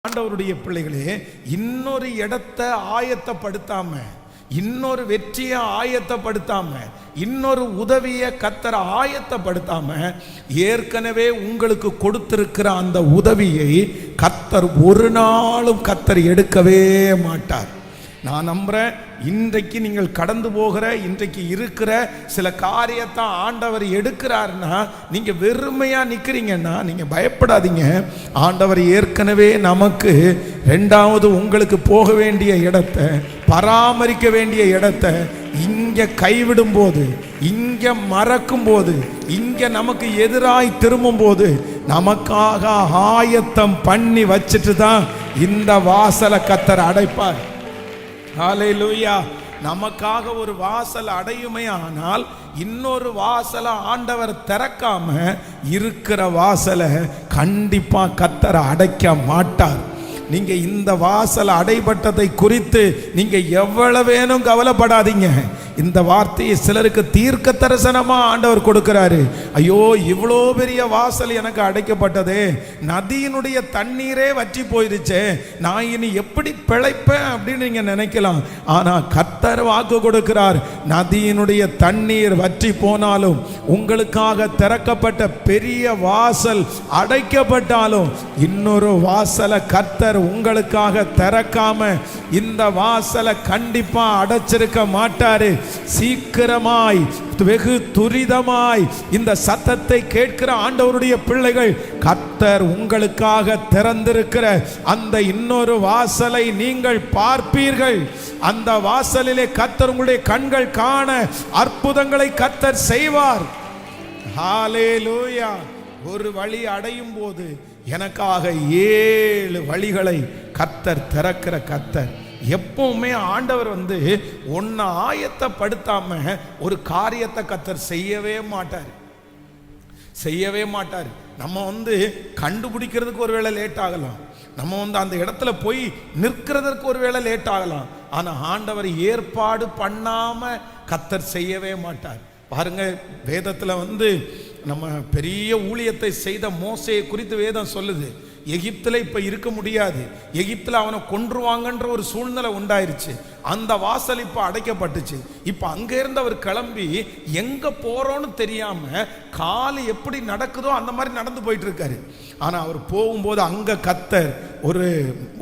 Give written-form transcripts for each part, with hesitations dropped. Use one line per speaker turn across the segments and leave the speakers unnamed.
ஆண்டவருடைய பிள்ளைகளே, இன்னொரு இடத்தை ஆயத்தப்படுத்தாம, இன்னொரு வெற்றியை ஆயத்தப்படுத்தாம, இன்னொரு உதவியை கர்த்தர் ஆயத்தப்படுத்தாம, ஏற்கனவே உங்களுக்கு கொடுத்திருக்கிற அந்த உதவியை கர்த்தர் ஒரு நாளும் கர்த்தர் எடுக்கவே மாட்டார். நான் நம்புறேன், இன்றைக்கு நீங்கள் கடந்து போகிற, இன்றைக்கு இருக்கிற சில காரியத்தை ஆண்டவர் எடுக்கிறாருன்னா, நீங்க வெறுமையா நிக்கிறீங்கன்னா நீங்க பயப்படாதீங்க. ஆண்டவர் ஏற்கனவே நமக்கு ரெண்டாவது உங்களுக்கு போக வேண்டிய இடத்தை, பராமரிக்க வேண்டிய இடத்தை இங்க கைவிடும் போது, இங்க மறக்கும் போது, இங்க நமக்கு எதிராய் திரும்பும் போது நமக்காக ஆயத்தம் பண்ணி வச்சுட்டு தான் இந்த வாசலை கர்த்தர் அடைப்பார். ஹல்லேலூயா. நமக்காக ஒரு வாசல் அடையுமே, ஆனால் இன்னொரு வாசலை ஆண்டவர் திறக்காம இருக்கிற வாசலை கண்டிப்பா கர்த்தர் அடைக்க மாட்டார். நீங்க இந்த வாசல் அடைபட்டதை குறித்து நீங்க எவ்வளவு வேணும் கவலைப்படாதீங்க. இந்த வார்த்தையை சிலருக்கு தீர்க்க தரிசனமா ஆண்டவர் கொடுக்கிறாரு. ஐயோ, இவ்வளோ பெரிய வாசல் எனக்கு அடைக்கப்பட்டதே, நதியினுடைய தண்ணீரே வற்றி போயிருச்சே, நான் இனி எப்படி பிழைப்பேன் அப்படின்னு நீங்க நினைக்கலாம். ஆனா கர்த்தர் வாக்கு கொடுக்கிறார், நதியினுடைய தண்ணீர் வற்றி போனாலும், உங்களுக்காக திறக்கப்பட்ட பெரிய வாசல் அடைக்கப்பட்டாலும், இன்னொரு வாசலை கர்த்தர் உங்களுக்காக திறக்காம இந்த வாசலை கண்டிப்பா அடைச்சிருக்க மாட்டாரு. சீக்கிரமாய், வெகு துரிதமாய் இந்த சத்தத்தை கேட்கிற ஆண்டவருடைய பிள்ளைகள், கர்த்தர் உங்களுக்காக திறந்திருக்கிற அந்த இன்னொரு வாசலை நீங்கள் பார்ப்பீர்கள். அந்த வாசலிலே கர்த்தர் உங்களுடைய கண்கள் காண அற்புதங்களை கர்த்தர் செய்வார். ஹல்லேலூயா. ஒரு வழி அடையும் போது எனக்காக 7 வழிகளை கர்த்தர் திறக்கிற கர்த்தர். எப்பவுமே ஆண்டவர் ஒன்ன ஆயத்தப்படுத்தாம ஒரு காரியத்தை கர்த்தர் செய்யவே மாட்டார், செய்யவே மாட்டார். நம்ம கண்டுபிடிக்கிறதுக்கு ஒருவேளை லேட் ஆகலாம், நம்ம அந்த இடத்துல போய் நிற்கிறதுக்கு ஒருவேளை லேட் ஆகலாம், ஆனா ஆண்டவர் ஏற்பாடு பண்ணாம கர்த்தர் செய்யவே மாட்டார். பாருங்க, வேதத்துல நம்ம பெரிய ஊழியத்தை செய்த மோசேயை குறித்து வேதம் சொல்லுது. எகிப்தில் இப்ப இருக்க முடியாது, எகிப்தில் அவனை கொன்றுவாங்கன்ற ஒரு சூழ்நிலை உண்டாயிருச்சு. அந்த வாசல் இப்ப அடைக்கப்பட்டுச்சு. இப்ப அங்க இருந்து அவர் கிளம்பி எங்க போறோன்னு தெரியாம கால் எப்படி நடக்குதோ அந்த மாதிரி நடந்து போயிட்டு இருக்காரு. ஆனா அவர் போகும்போது அங்க கர்த்தர்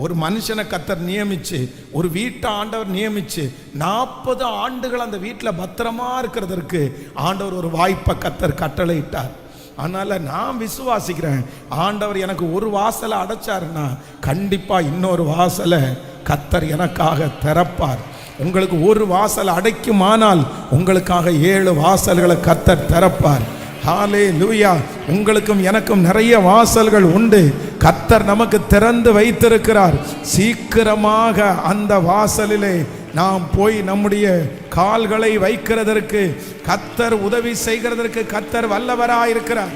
ஒரு மனுஷனை கர்த்தர் நியமிச்சு, ஒரு வீட்டை ஆண்டவர் நியமிச்சு 40 ஆண்டுகள் அந்த வீட்டில் பத்திரமா இருக்கிறதற்கு ஆண்டவர் ஒரு வாய்ப்பை கர்த்தர் கட்டளையிட்டார். அதனால நான் விசுவாசிக்கிறேன், ஆண்டவர் எனக்கு ஒரு வாசலை அடைச்சாருன்னா கண்டிப்பா இன்னொரு வாசலை கர்த்தர் எனக்காக திறப்பார். உங்களுக்கு ஒரு வாசல் அடைக்குமானால் உங்களுக்காக 7 வாசல்களை கர்த்தர் திறப்பார். ஹல்லேலூயா. உங்களுக்கும் எனக்கும் நிறைய வாசல்கள் உண்டு, கர்த்தர் நமக்கு திறந்து வைத்திருக்கிறார். சீக்கிரமாக அந்த வாசலிலே நாம் போய் நம்முடைய கால்களை வைக்கிறதற்கு கர்த்தர் உதவி செய்கிறதற்கு கர்த்தர் வல்லவராயிருக்கிறார்.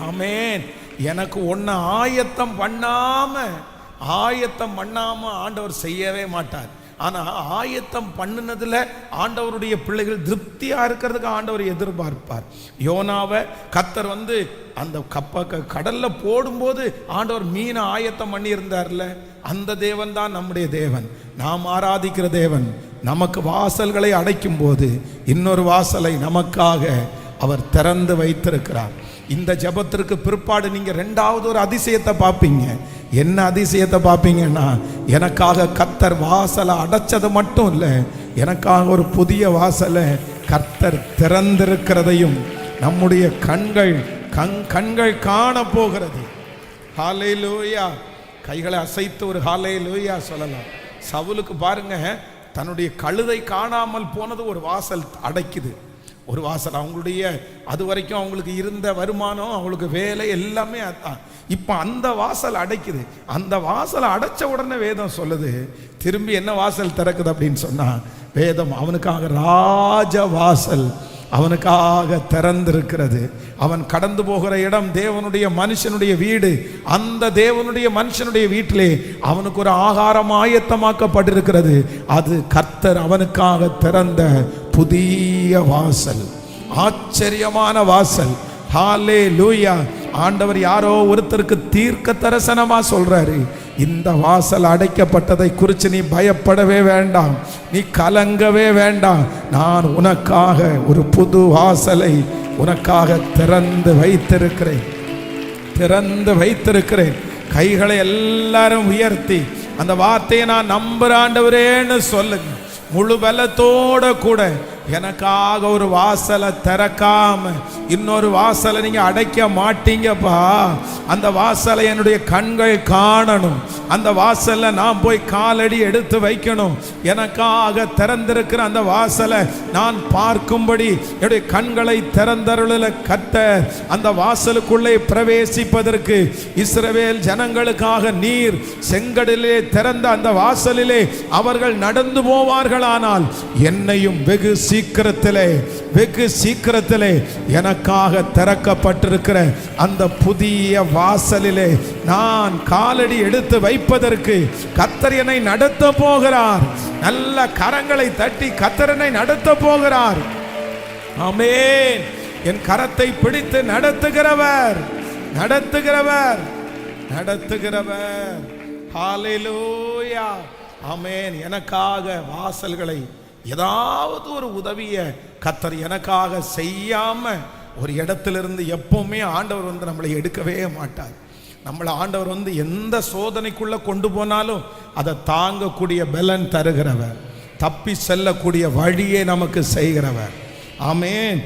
ஆமென். எனக்கு ஒன்ன ஆயத்தம் பண்ணாம ஆண்டவர் செய்யவே மாட்டார். ஆனா ஆயத்தம் பண்ணினதுல ஆண்டவருடைய பிள்ளைகள் திருப்தியா இருக்கிறதுக்கு ஆண்டவர் எதிர்பார்ப்பார். யோனாவை கர்த்தர் அந்த கடல்ல போடும்போது ஆண்டவர் மீனை ஆயத்தம் பண்ணி இருந்தார்ல, அந்த தேவன் தான் நம்முடைய தேவன், நாம் ஆராதிக்கிற தேவன். நமக்கு வாசல்களை அடைக்கும் போது இன்னொரு வாசலை நமக்காக அவர் திறந்து வைத்திருக்கிறார். இந்த ஜெபத்திற்கு பிற்பாடு நீங்க 2வது ஒரு அதிசயத்தை பார்ப்பீங்க. என்ன அதிசயத்தை பார்ப்பீங்கன்னா, எனக்காக கர்த்தர் வாசலை அடைச்சது மட்டும் இல்லை, எனக்காக ஒரு புதிய வாசலை கர்த்தர் திறந்திருக்கிறதையும் நம்முடைய கண்கள் காண போகிறது. ஹல்லேலூயா. கைகளை அசைத்து ஒரு ஹல்லேலூயா சொல்லலாம். சவுலுக்கு பாருங்க, தன்னுடைய கழுதை காணாமல் போனது ஒரு வாசல் அடைக்குது. ஒரு வாசல், அவங்களுடைய அது வரைக்கும் அவங்களுக்கு இருந்த வருமானம், அவங்களுக்கு வேலை எல்லாமே அதான். இப்ப அந்த வாசல் அடைக்குது. அந்த வாசலை அடைச்ச உடனே வேதம் சொல்லுது, திரும்பி என்ன வாசல் திறக்குது அப்படின்னு சொன்னா, வேதம் அவனுக்காக ராஜ வாசல் அவனுக்காக திறந்திருக்கிறது. அவன் கடந்து போகிற இடம் தேவனுடைய மனுஷனுடைய வீடு. அந்த தேவனுடைய மனுஷனுடைய வீட்டிலே அவனுக்கு ஒரு ஆகாரம் ஆயத்தமாக்கப்பட்டிருக்கிறது. அது கர்த்தர் அவனுக்காக திறந்த புதிய வாசல், ஆச்சரியமான வாசல். ஹல்லேலூயா. ஆண்டவர் யாரோ ஒருத்தருக்கு தீர்க்க தரிசனமா சொல்றாரு, இந்த வாசல் அடைக்கப்பட்டதை குறித்து நீ பயப்படவே வேண்டாம், நீ கலங்கவே வேண்டாம். நான் உனக்காக ஒரு புது வாசலை உனக்காக திறந்து வைத்திருக்கிறேன். கைகளை எல்லாரும் உயர்த்தி அந்த வார்த்தையை நான் நம்புற ஆண்டவரேன்னு சொல்லுங்க. முழு பலத்தோட கூட எனக்காக ஒரு வாசலை திறக்காம இன்னொரு வாசலை நீங்க அடைக்க மாட்டீங்கப்பா. அந்த வாசலை என்னுடைய கண்கள் காணணும், அந்த வாசல்ல நான் போய் காலடி எடுத்து வைக்கணும். எனக்காக திறந்திருக்கிற அந்த வாசலை நான் பார்க்கும்படி என்னுடைய கண்களை திறந்தருள கர்த்தர் அந்த வாசலுக்குள்ளே பிரவேசிப்பதற்கு இஸ்ரவேல் ஜனங்களுக்காக நீர் செங்கடலிலே திறந்த அந்த வாசலிலே அவர்கள் நடந்து போவார்களானால் என்னையும் வெகு சீக்கிரத்திலே எனக்காக திறக்கப்பட்டிருக்கிற அந்த புதிய வாசலிலே நான் காலடி எடுத்து வைப்பதற்கு கர்த்தர் என்னை நடத்த போகிறார். நல்ல கரங்களை தட்டி கர்த்தர் என்னை நடத்த போகிறார். ஆமென். என் கரத்தை பிடித்து நடத்துகிறவர். ஹல்லேலூயா. ஆமென். எனக்காக வாசல்களை ஏதாவது ஒரு உதவியை கர்த்தர் எனக்காக செய்யாம ஒரு இடத்திலிருந்து எப்பவுமே ஆண்டவர் நம்மளை எடுக்கவே மாட்டார். நம்மளை ஆண்டவர் எந்த சோதனைக்குள்ள கொண்டு போனாலும் அதை தாங்கக்கூடிய பலன் தருகிறவர், தப்பி செல்லக்கூடிய வழியை நமக்கு செய்கிறவர். ஆமென்.